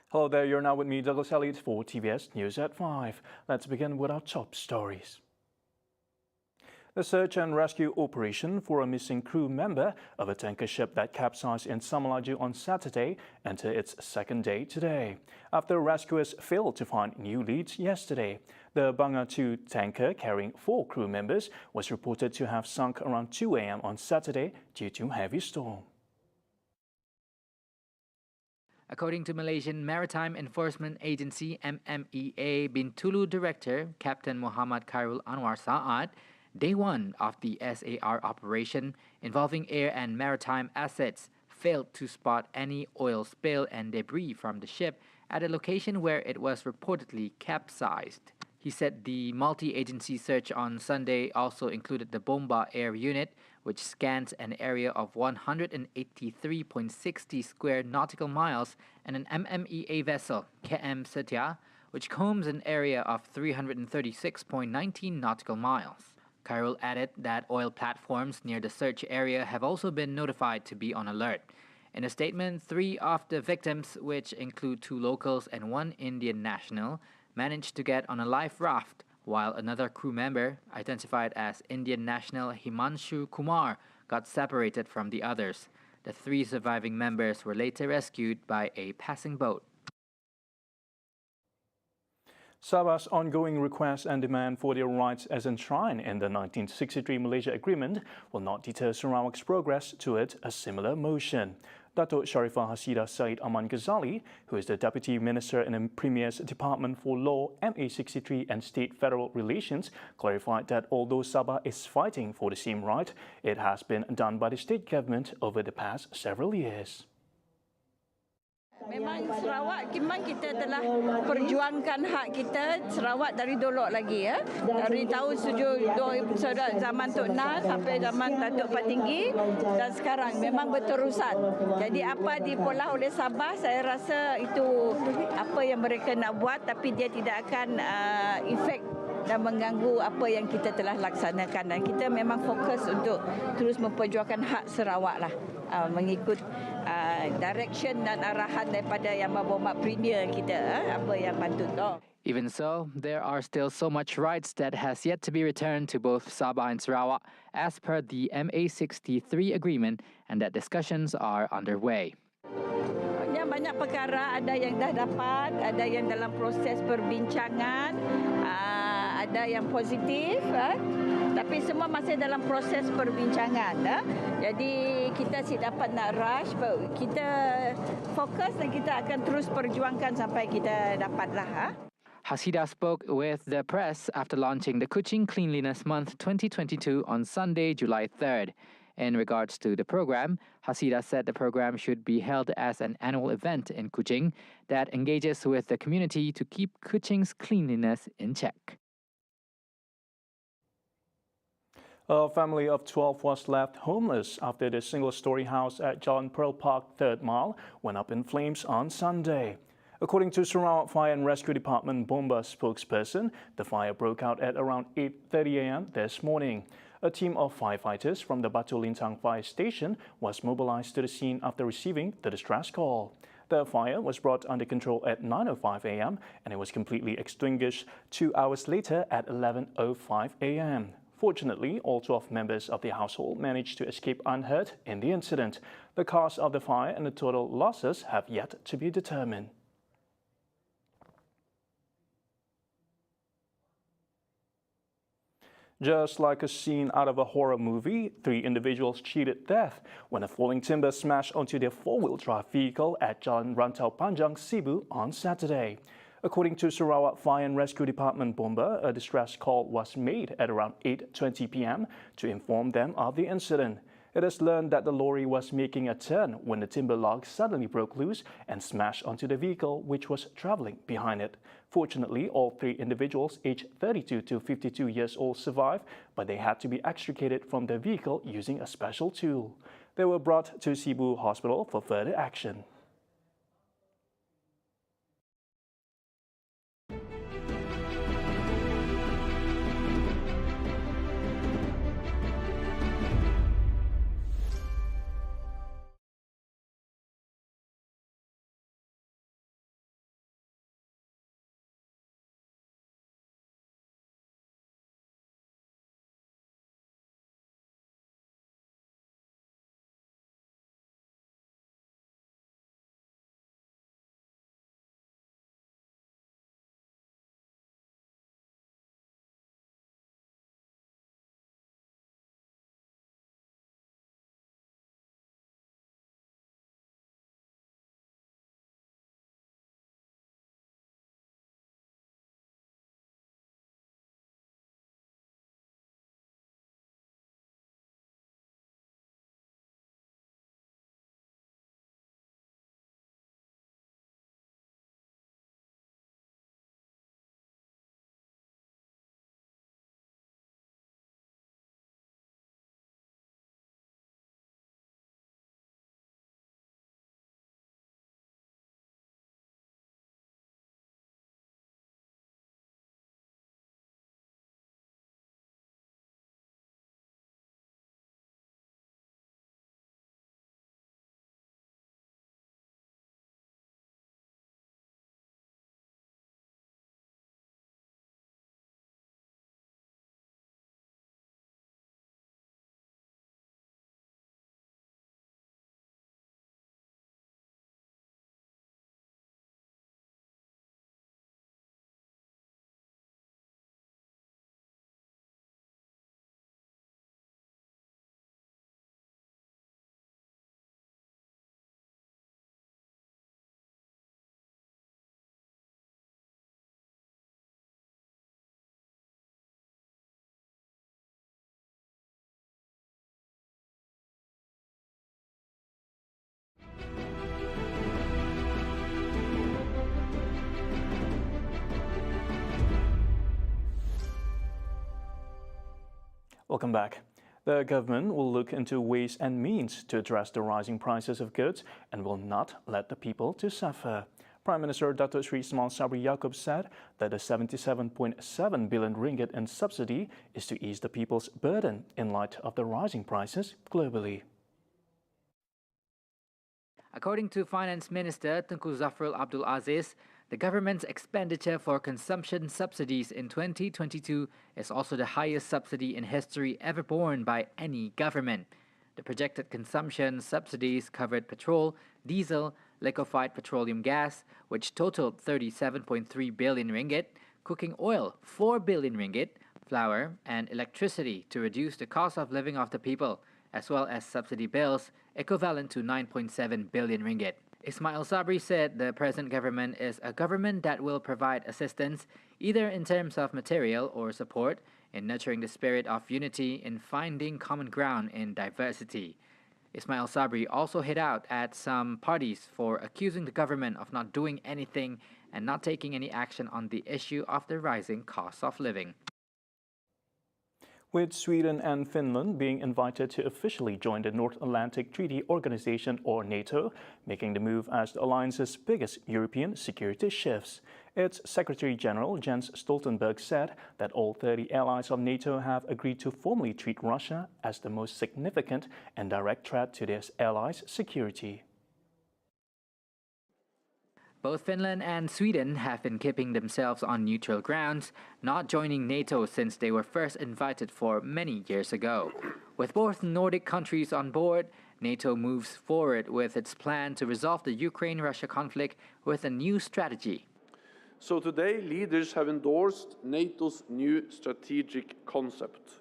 Hello there, you're now with me, Douglas Elliott, for TVS News at 5. Let's begin with our top stories. The search and rescue operation for a missing crew member of a tanker ship that capsized in Samalaju on Saturday entered its second day today, after rescuers failed to find new leads yesterday. The Banga 2 tanker carrying 4 crew members was reported to have sunk around 2 a.m. on Saturday due to heavy storm. According to Malaysian Maritime Enforcement Agency MMEA Bintulu Director Captain Muhammad Khairul Anwar Saad, Day 1 of the SAR operation involving air and maritime assets failed to spot any oil spill and debris from the ship at a location where it was reportedly capsized. He said the multi-agency search on Sunday also included the Bomba Air Unit, which scans an area of 183.60 square nautical miles, and an MMEA vessel, KM Setia, which combs an area of 336.19 nautical miles. Khairul added that oil platforms near the search area have also been notified to be on alert. In a statement, 3 of the victims, which include 2 locals and 1 Indian national, managed to get on a life raft, while another crew member, identified as Indian national Himanshu Kumar, got separated from the others. The 3 surviving members were later rescued by a passing boat. Sabah's ongoing request and demand for their rights as enshrined in the 1963 Malaysia Agreement will not deter Sarawak's progress toward a similar motion. Datuk Sharifah Hasidah Said Aman Ghazali, who is the Deputy Minister in the Premier's Department for Law, MA63 and State Federal Relations, clarified that although Sabah is fighting for the same right, it has been done by the state government over the past several years. Memang Sarawak memang kita telah perjuangkan hak kita Sarawak dari dulu lagi ya. Dari tahun 2000 zaman Tok Nas sampai zaman Datuk Patinggi dan sekarang memang berterusan. Jadi apa dipolah oleh Sabah, saya rasa itu apa yang mereka nak buat, tapi dia tidak akan efek dan mengganggu apa yang kita telah laksanakan, dan kita memang fokus untuk terus memperjuangkan hak Sarawak lah, mengikut direction dan arahan daripada Yang Berhormat Premier kita, apa yang patut. Even so, there are still so much rights that has yet to be returned to both Sabah and Sarawak as per the MA63 agreement, and that discussions are underway. Banyak perkara, ada yang dah dapat, ada yang dalam proses perbincangan, ada yang positif, tapi semua masih dalam proses perbincangan. Jadi kita si dapat nak rush, kita fokus dan kita akan terus perjuangkan sampai kita dapatlah. Hasidah spoke with the press after launching the Kuching Cleanliness Month 2022 on Sunday, July 3rd. In regards to the program, Hasidah said the program should be held as an annual event in Kuching that engages with the community to keep Kuching's cleanliness in check. A family of 12 was left homeless after the single-story house at Jalan Pearl Park 3rd Mile went up in flames on Sunday. According to Sarawak Fire and Rescue Department Bomba spokesperson, the fire broke out at around 8:30 a.m. this morning. A team of firefighters from the Batu Lintang Fire Station was mobilized to the scene after receiving the distress call. The fire was brought under control at 9:05 a.m. and it was completely extinguished 2 hours later at 11:05 a.m. Fortunately, all 12 members of the household managed to escape unhurt in the incident. The cause of the fire and the total losses have yet to be determined. Just like a scene out of a horror movie, 3 individuals cheated death when a falling timber smashed onto their 4-wheel drive vehicle at Jalan Rantau Panjang, Sibu on Saturday. According to Sarawak Fire and Rescue Department Bomba, a distress call was made at around 8:20 p.m. to inform them of the incident. It is learned that the lorry was making a turn when the timber log suddenly broke loose and smashed onto the vehicle, which was traveling behind it. Fortunately, all 3 individuals aged 32 to 52 years old survived, but they had to be extricated from the vehicle using a special tool. They were brought to Sibu Hospital for further action. Welcome back. The government will look into ways and means to address the rising prices of goods and will not let the people to suffer. Prime Minister Dato Sri Ismail Sabri Yaakob said that the 77.7 billion ringgit in subsidy is to ease the people's burden in light of the rising prices globally. According to Finance Minister Tengku Zafrul Abdul Aziz, the government's expenditure for consumption subsidies in 2022 is also the highest subsidy in history ever borne by any government. The projected consumption subsidies covered petrol, diesel, liquefied petroleum gas, which totaled 37.3 billion ringgit, cooking oil 4 billion ringgit, flour, and electricity to reduce the cost of living of the people, as well as subsidy bills equivalent to 9.7 billion ringgit. Ismail Sabri said the present government is a government that will provide assistance either in terms of material or support in nurturing the spirit of unity in finding common ground in diversity. Ismail Sabri also hit out at some parties for accusing the government of not doing anything and not taking any action on the issue of the rising cost of living. With Sweden and Finland being invited to officially join the North Atlantic Treaty Organization or NATO, making the move as the alliance's biggest European security shifts. Its Secretary General Jens Stoltenberg said that all 30 allies of NATO have agreed to formally treat Russia as the most significant and direct threat to their allies' security. Both Finland and Sweden have been keeping themselves on neutral grounds, not joining NATO since they were first invited for many years ago. With both Nordic countries on board, NATO moves forward with its plan to resolve the Ukraine-Russia conflict with a new strategy. So today, leaders have endorsed NATO's new strategic concept.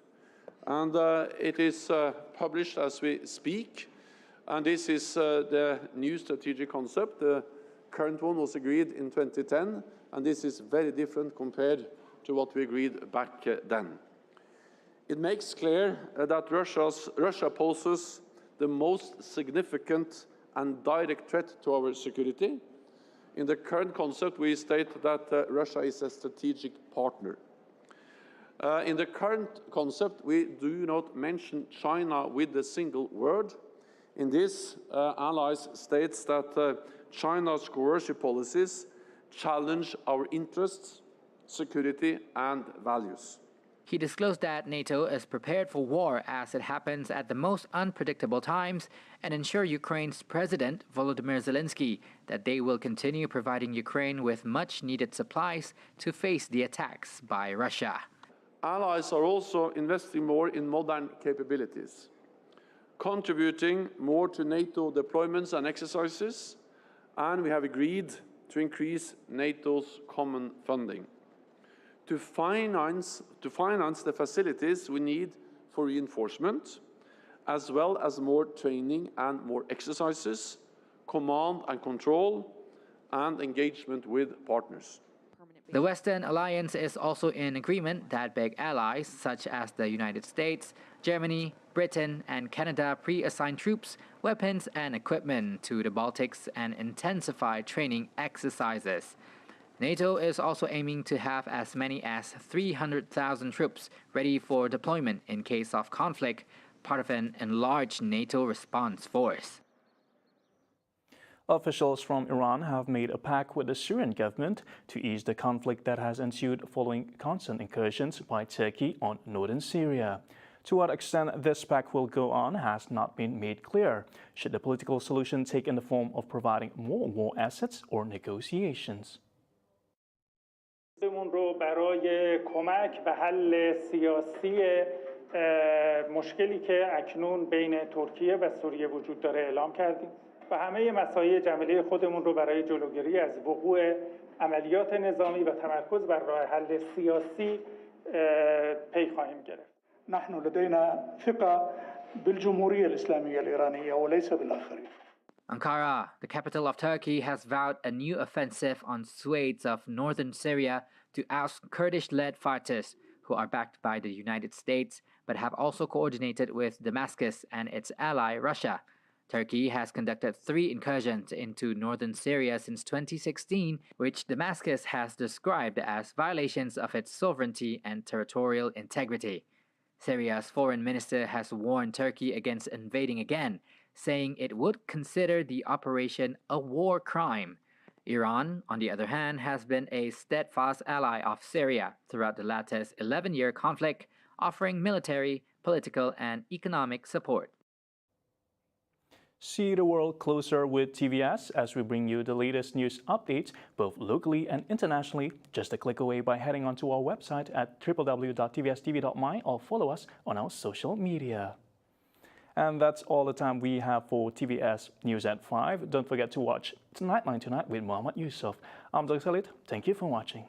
And it is published as we speak. And this is the new strategic concept. The current one was agreed in 2010, and this is very different compared to what we agreed back then. It makes clear that Russia poses the most significant and direct threat to our security. In the current concept, we state that Russia is a strategic partner. In the current concept, we do not mention China with a single word. In this, allies states that China's coercive policies challenge our interests, security, and values. He disclosed that NATO is prepared for war as it happens at the most unpredictable times and ensure Ukraine's President Volodymyr Zelensky that they will continue providing Ukraine with much-needed supplies to face the attacks by Russia. Allies are also investing more in modern capabilities, contributing more to NATO deployments and exercises, and we have agreed to increase NATO's common funding. To finance the facilities we need for reinforcement, as well as more training and more exercises, command and control, and engagement with partners. The Western Alliance is also in agreement that big allies such as the United States, Germany, Britain, and Canada pre-assign troops, weapons, and equipment to the Baltics and intensify training exercises. NATO is also aiming to have as many as 300,000 troops ready for deployment in case of conflict, part of an enlarged NATO response force. Officials from Iran have made a pact with the Syrian government to ease the conflict that has ensued following constant incursions by Turkey on northern Syria. To what extent this pact will go on has not been made clear. Should the political solution take in the form of providing more war assets or negotiations? رو برای کمک به حل سیاسی مشکلی که اکنون بین ترکیه و سوریه وجود داره اعلام کردیم و همه مسایل جمله خودمون رو برای جلوگیری از وقوع عملیات نظامی و تمرکز بر راه حل سیاسی پی خواهیم گرفت. نحن لدينا ثقة بالجمهورية الإسلامية الإيرانية وليس بالآخرين. Ankara, the capital of Turkey, has vowed a new offensive on swathes of northern Syria to oust Kurdish-led fighters who are backed by the United States but have also coordinated with Damascus and its ally Russia. Turkey has conducted 3 incursions into northern Syria since 2016, which Damascus has described as violations of its sovereignty and territorial integrity. Syria's foreign minister has warned Turkey against invading again, saying it would consider the operation a war crime. Iran, on the other hand, has been a steadfast ally of Syria throughout the latter's 11-year conflict, offering military, political, and economic support. See the world closer with TVS as we bring you the latest news updates, both locally and internationally, just a click away by heading onto our website at www.tvstv.my or follow us on our social media. And that's all the time we have for TVS News at 5. Don't forget to watch Nightline Tonight with Muhammad Yusuf. I'm Dr. Khalid. Thank you for watching.